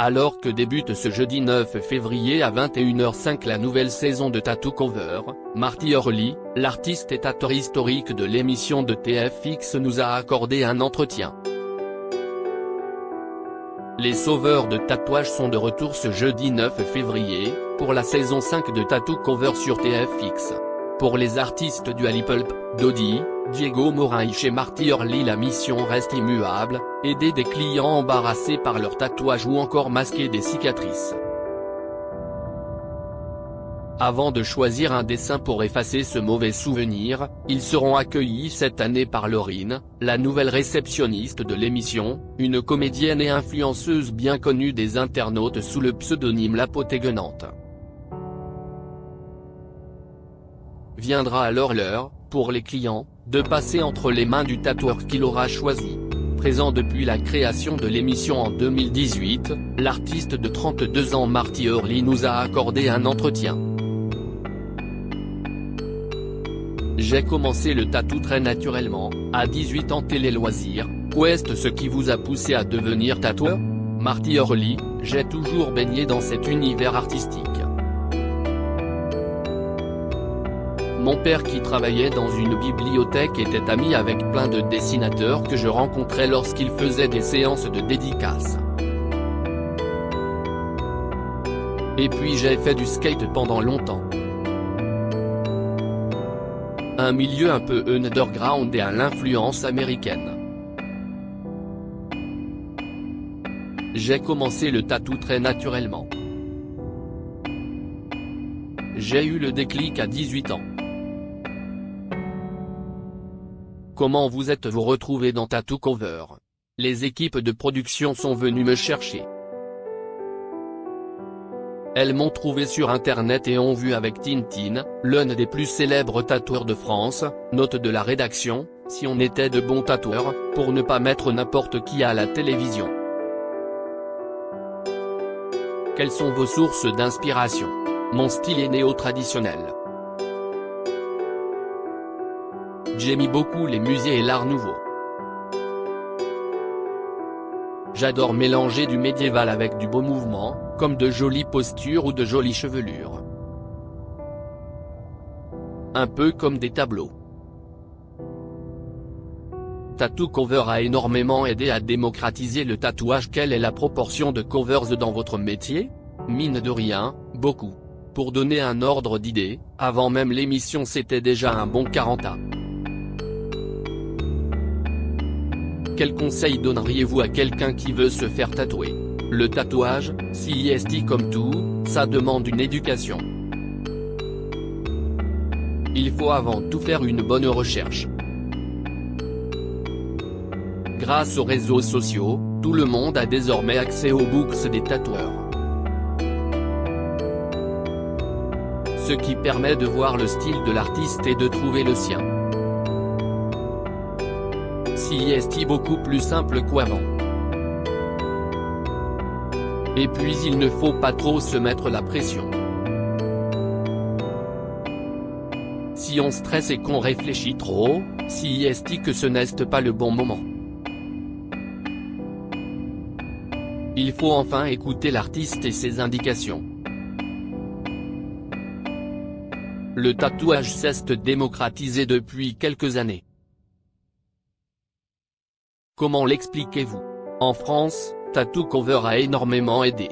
Alors que débute ce jeudi 9 février à 21h05 la nouvelle saison de Tattoo Cover, Marty Hurley, l'artiste et tatoueur historique de l'émission de TFX nous a accordé un entretien. Les sauveurs de tatouages sont de retour ce jeudi 9 février, pour la saison 5 de Tattoo Cover sur TFX. Pour les artistes du Pulp, Dodie, Diego Morin chez Marty Hurley la mission reste immuable, aider des clients embarrassés par leurs tatouages ou encore masquer des cicatrices. Avant de choisir un dessin pour effacer ce mauvais souvenir, ils seront accueillis cette année par Laurine, la nouvelle réceptionniste de l'émission, une comédienne et influenceuse bien connue des internautes sous le pseudonyme La Potée Guenante. Viendra alors l'heure, pour les clients, de passer entre les mains du tatoueur qu'il aura choisi. Présent depuis la création de l'émission en 2018, l'artiste de 32 ans Marty Hurley nous a accordé un entretien. J'ai commencé le tatou très naturellement, à 18 ans télé-loisirs, qu'est-ce ce qui vous a poussé à devenir tatoueur ? Marty Hurley, j'ai toujours baigné dans cet univers artistique. Mon père qui travaillait dans une bibliothèque était ami avec plein de dessinateurs que je rencontrais lorsqu'il faisait des séances de dédicaces. Et puis j'ai fait du skate pendant longtemps. Un milieu un peu underground et à l'influence américaine. J'ai commencé le tatou très naturellement. J'ai eu le déclic à 18 ans. Comment vous êtes-vous retrouvé dans Tattoo Cover ? Les équipes de production sont venues me chercher. Elles m'ont trouvé sur internet et ont vu avec Tintin, l'un des plus célèbres tatoueurs de France, note de la rédaction, si on était de bons tatoueurs, pour ne pas mettre n'importe qui à la télévision. Quelles sont vos sources d'inspiration ? Mon style est néo-traditionnel. J'aime beaucoup les musées et l'art nouveau. J'adore mélanger du médiéval avec du beau mouvement, comme de jolies postures ou de jolies chevelures. Un peu comme des tableaux. Tattoo Cover a énormément aidé à démocratiser le tatouage. Quelle est la proportion de covers dans votre métier ? Mine de rien, beaucoup. Pour donner un ordre d'idée, avant même l'émission c'était déjà un bon 40 ans. Quel conseil donneriez-vous à quelqu'un qui veut se faire tatouer ? Le tatouage, CIST comme tout, ça demande une éducation. Il faut avant tout faire une bonne recherche. Grâce aux réseaux sociaux, tout le monde a désormais accès aux books des tatoueurs. Ce qui permet de voir le style de l'artiste et de trouver le sien. CIST beaucoup plus simple qu'avant. Et puis il ne faut pas trop se mettre la pression. Si on stresse et qu'on réfléchit trop, CIST que ce n'est pas le bon moment. Il faut enfin écouter l'artiste et ses indications. Le tatouage s'est démocratisé depuis quelques années. Comment l'expliquez-vous ? En France, Tattoo Cover a énormément aidé.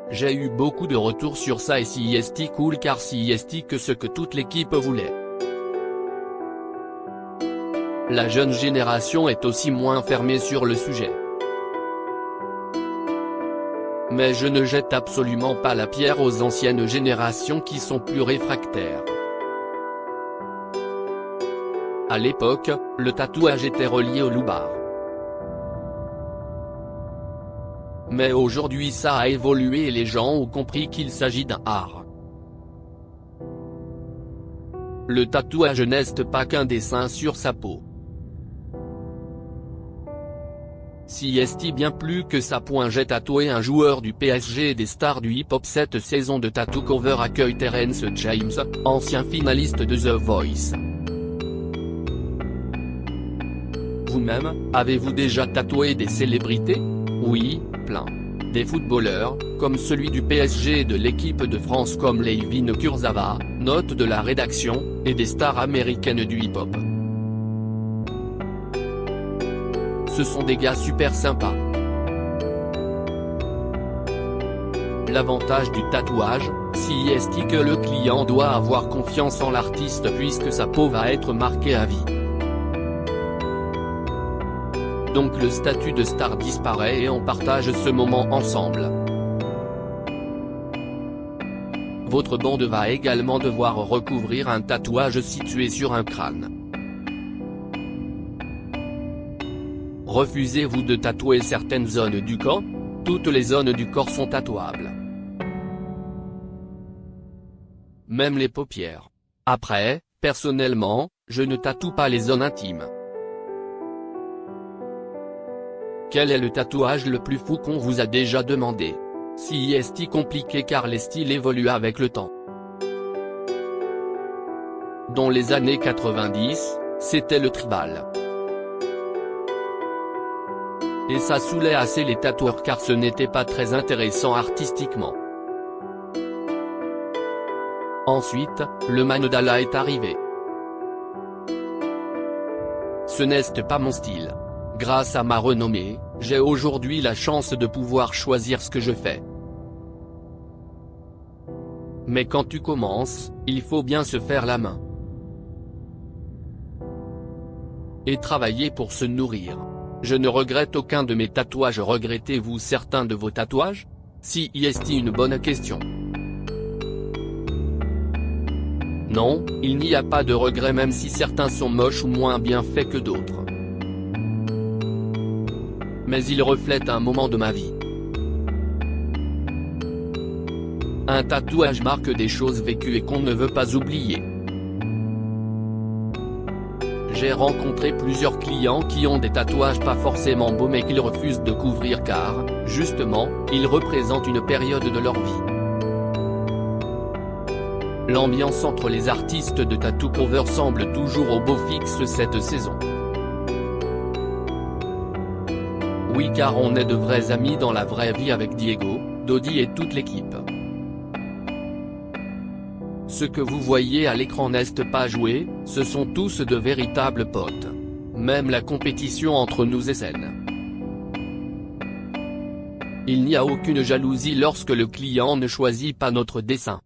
J'ai eu beaucoup de retours sur ça et CIST cool car CIST que ce que toute l'équipe voulait. La jeune génération est aussi moins fermée sur le sujet. Mais je ne jette absolument pas la pierre aux anciennes générations qui sont plus réfractaires. À l'époque, le tatouage était relié au loupard. Mais aujourd'hui ça a évolué et les gens ont compris qu'il s'agit d'un art. Le tatouage n'est pas qu'un dessin sur sa peau. CIST bien plus que ça. J'ai tatoué un joueur du PSG et des stars du hip-hop. Cette saison de Tattoo Cover accueille Terence James, ancien finaliste de The Voice. Vous-même, avez-vous déjà tatoué des célébrités ? Oui, plein. Des footballeurs, comme celui du PSG et de l'équipe de France comme Layvin Kurzawa, note de la rédaction, et des stars américaines du hip-hop. Ce sont des gars super sympas. L'avantage du tatouage, si est que le client doit avoir confiance en l'artiste puisque sa peau va être marquée à vie. Donc le statut de star disparaît et on partage ce moment ensemble. Votre bande va également devoir recouvrir un tatouage situé sur un crâne. Refusez-vous de tatouer certaines zones du corps? Toutes les zones du corps sont tatouables. Même les paupières. Après, personnellement, je ne tatoue pas les zones intimes. Quel est le tatouage le plus fou qu'on vous a déjà demandé? Si est compliqué car les styles évoluent avec le temps. Dans les années 90, c'était le tribal. Et ça saoulait assez les tatoueurs car ce n'était pas très intéressant artistiquement. Ensuite, le mandala est arrivé. Ce n'est pas mon style. Grâce à ma renommée, j'ai aujourd'hui la chance de pouvoir choisir ce que je fais. Mais quand tu commences, il faut bien se faire la main. Et travailler pour se nourrir. Je ne regrette aucun de mes tatouages. Regrettez-vous certains de vos tatouages? Si est une bonne question. Non, il n'y a pas de regret même si certains sont moches ou moins bien faits que d'autres. Mais ils reflètent un moment de ma vie. Un tatouage marque des choses vécues et qu'on ne veut pas oublier. J'ai rencontré plusieurs clients qui ont des tatouages pas forcément beaux mais qu'ils refusent de couvrir car, justement, ils représentent une période de leur vie. L'ambiance entre les artistes de tattoo cover semble toujours au beau fixe cette saison. Oui car on est de vrais amis dans la vraie vie avec Diego, Dodi et toute l'équipe. Ce que vous voyez à l'écran n'est pas joué, ce sont tous de véritables potes. Même la compétition entre nous est saine. Il n'y a aucune jalousie lorsque le client ne choisit pas notre dessin.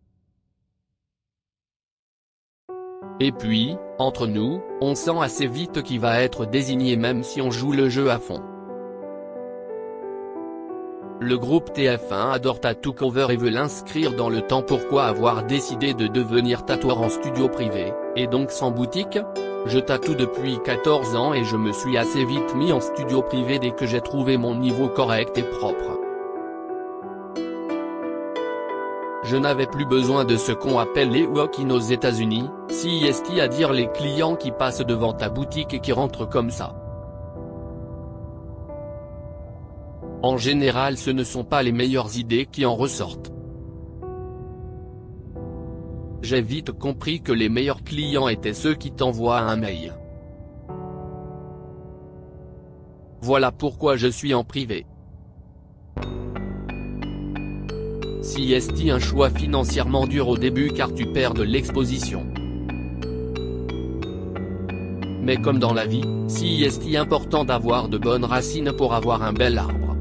Et puis, entre nous, on sent assez vite qui va être désigné même si on joue le jeu à fond. Le groupe TF1 adore Tattoo Cover et veut l'inscrire dans le temps. Pourquoi avoir décidé de devenir tatoueur en studio privé, et donc sans boutique? Je tatoue depuis 14 ans et je me suis assez vite mis en studio privé dès que j'ai trouvé mon niveau correct et propre. Je n'avais plus besoin de ce qu'on appelle les walk-in aux États-Unis, si est à dire les clients qui passent devant ta boutique et qui rentrent comme ça. En général ce ne sont pas les meilleures idées qui en ressortent. J'ai vite compris que les meilleurs clients étaient ceux qui t'envoient un mail. Voilà pourquoi je suis en privé. Si est un choix financièrement dur au début car tu perds de l'exposition. Mais comme dans la vie, si est important d'avoir de bonnes racines pour avoir un bel arbre.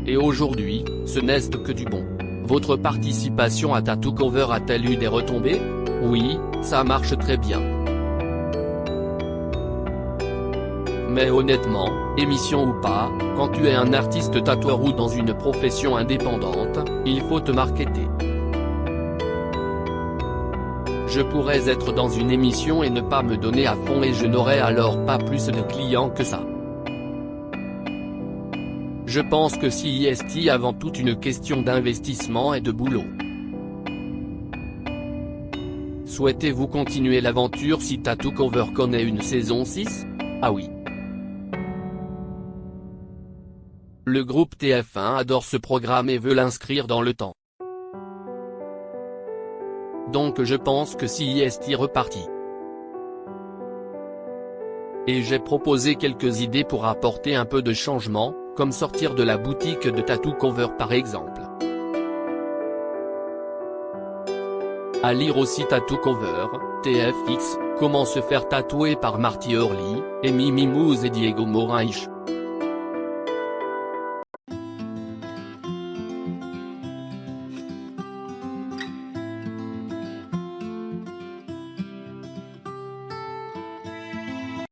Et aujourd'hui, ce n'est que du bon. Votre participation à Tattoo Cover a-t-elle eu des retombées? Oui, ça marche très bien. Mais honnêtement, émission ou pas, quand tu es un artiste tatoueur ou dans une profession indépendante, il faut te marketer. Je pourrais être dans une émission et ne pas me donner à fond et je n'aurais alors pas plus de clients que ça. Je pense que si est avant tout une question d'investissement et de boulot. Souhaitez-vous continuer l'aventure si Tattoo Cover connaît une saison 6? Ah oui. Le groupe TF1 adore ce programme et veut l'inscrire dans le temps. Donc je pense que si est reparti. Et j'ai proposé quelques idées pour apporter un peu de changement, comme sortir de la boutique de Tattoo Cover par exemple. À lire aussi Tattoo Cover, TFX, comment se faire tatouer par Marty Hurley, Amy Mimous et Diego Moraes.